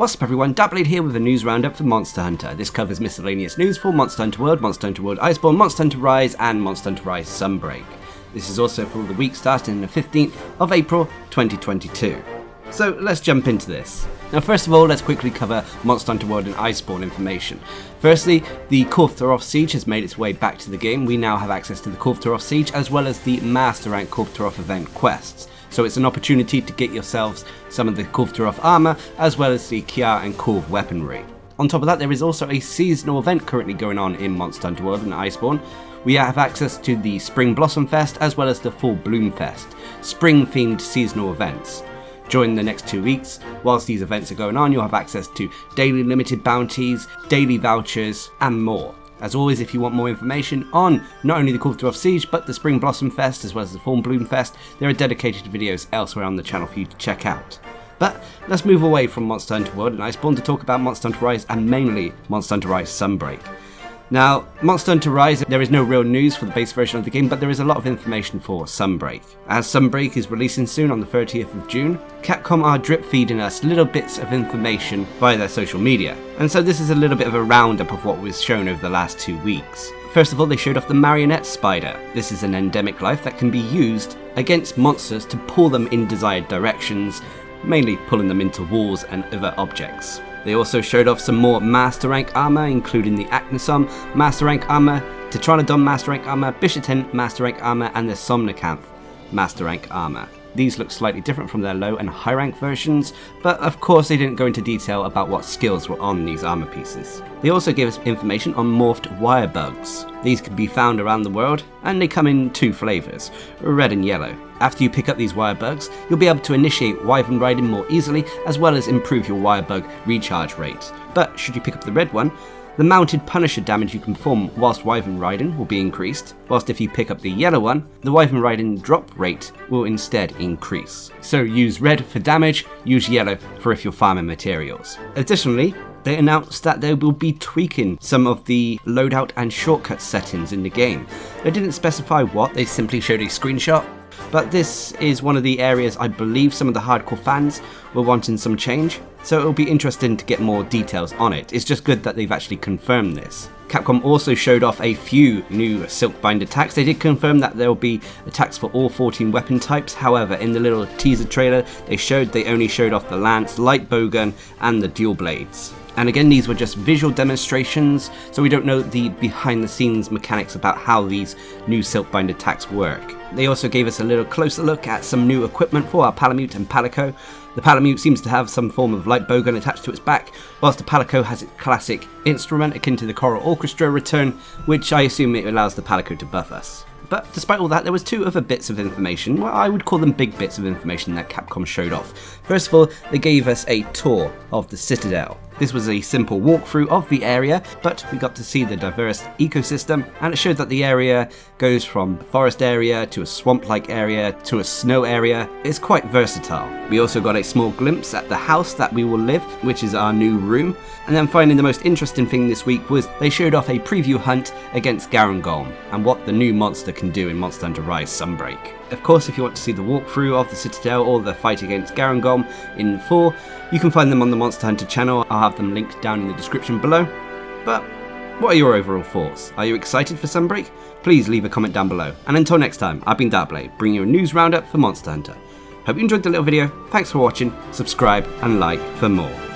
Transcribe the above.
What's up everyone, Darcblade here with a news roundup for Monster Hunter. This covers miscellaneous news for Monster Hunter World, Monster Hunter World Iceborne, Monster Hunter Rise and Monster Hunter Rise Sunbreak. This is also for the week starting the 15th of April 2022. So let's jump into this. Now first of all, let's quickly cover Monster Hunter World and Iceborne information. Firstly, the Kulve Siege has made its way back to the game. We now have access to the Kulve Siege as well as the Master Rank Kulve event quests. So it's an opportunity to get yourselves some of the Kulve armor as well as the Kiar and Kulve weaponry. On top of that, there is also a seasonal event currently going on in Monster Hunter World and Iceborne. We have access to the Spring Blossom Fest as well as the Fall Bloom Fest, spring themed seasonal events. During the next 2 weeks, whilst these events are going on, you'll have access to daily limited bounties, daily vouchers and more. As always, if you want more information on not only the Kulve Siege, but the Spring Blossom Fest as well as the Fall Bloom Fest, there are dedicated videos elsewhere on the channel for you to check out. But let's move away from Monster Hunter World and Iceborne to talk about Monster Hunter Rise and mainly Monster Hunter Rise Sunbreak. Now, Monster Hunter Rise, there is no real news for the base version of the game, but there is a lot of information for Sunbreak. As Sunbreak is releasing soon on the 30th of June, Capcom are drip feeding us little bits of information via their social media. And so this is a little bit of a roundup of what was shown over the last 2 weeks. First of all, they showed off the Marionette Spider. This is an endemic life that can be used against monsters to pull them in desired directions, mainly pulling them into walls and other objects. They also showed off some more Master Rank armor, including the Acnosom Master Rank armor, Tetranodon Master Rank armor, Bishaten Master Rank armor, and the Somnacanth Master Rank armor. These look slightly different from their low and high rank versions, but of course they didn't go into detail about what skills were on these armor pieces. They also gave us information on morphed wire bugs. These can be found around the world, and they come in 2 flavors, red and yellow. After you pick up these wire bugs, you'll be able to initiate wyvern riding more easily, as well as improve your wire bug recharge rate. But should you pick up the red one, the mounted Punisher damage you can perform whilst wyvern riding will be increased, whilst if you pick up the yellow one, the wyvern riding drop rate will instead increase. So use red for damage, use yellow for if you're farming materials. Additionally, they announced that they will be tweaking some of the loadout and shortcut settings in the game. They didn't specify what, they simply showed a screenshot. But this is one of the areas I believe some of the hardcore fans were wanting some change, so it'll be interesting to get more details on it. It's just good that they've actually confirmed this. Capcom also showed off a few new Silkbind attacks. They did confirm that there will be attacks for all 14 weapon types, however in the little teaser trailer they only showed off the Lance, Light Bowgun and the Dual Blades. And again, these were just visual demonstrations, so we don't know the behind the scenes mechanics about how these new Silkbind attacks work. They also gave us a little closer look at some new equipment for our Palamute and Palico. The Palamute seems to have some form of light bowgun attached to its back, whilst the Palico has its classic instrument akin to the Choral Orchestra return, which I assume it allows the Palico to buff us. But despite all that, there was 2 other bits of information, well I would call them big bits of information that Capcom showed off. First of all, they gave us a tour of the Citadel. This was a simple walkthrough of the area, but we got to see the diverse ecosystem, and it showed that the area goes from a forest area to a swamp-like area to a snow area. It's quite versatile. We also got a small glimpse at the house that we will live, which is our new room. And then finally, the most interesting thing this week was they showed off a preview hunt against Garangolm and what the new monster can do in Monster Hunter Rise Sunbreak. Of course, if you want to see the walkthrough of the Citadel or the fight against Garangolm in full, you can find them on the Monster Hunter channel. I'll have them linked down in the description below. But what are your overall thoughts? Are you excited for Sunbreak? Please leave a comment down below. And until next time, I've been Darcblade, bringing you a news roundup for Monster Hunter. Hope you enjoyed the little video, thanks for watching, subscribe and like for more.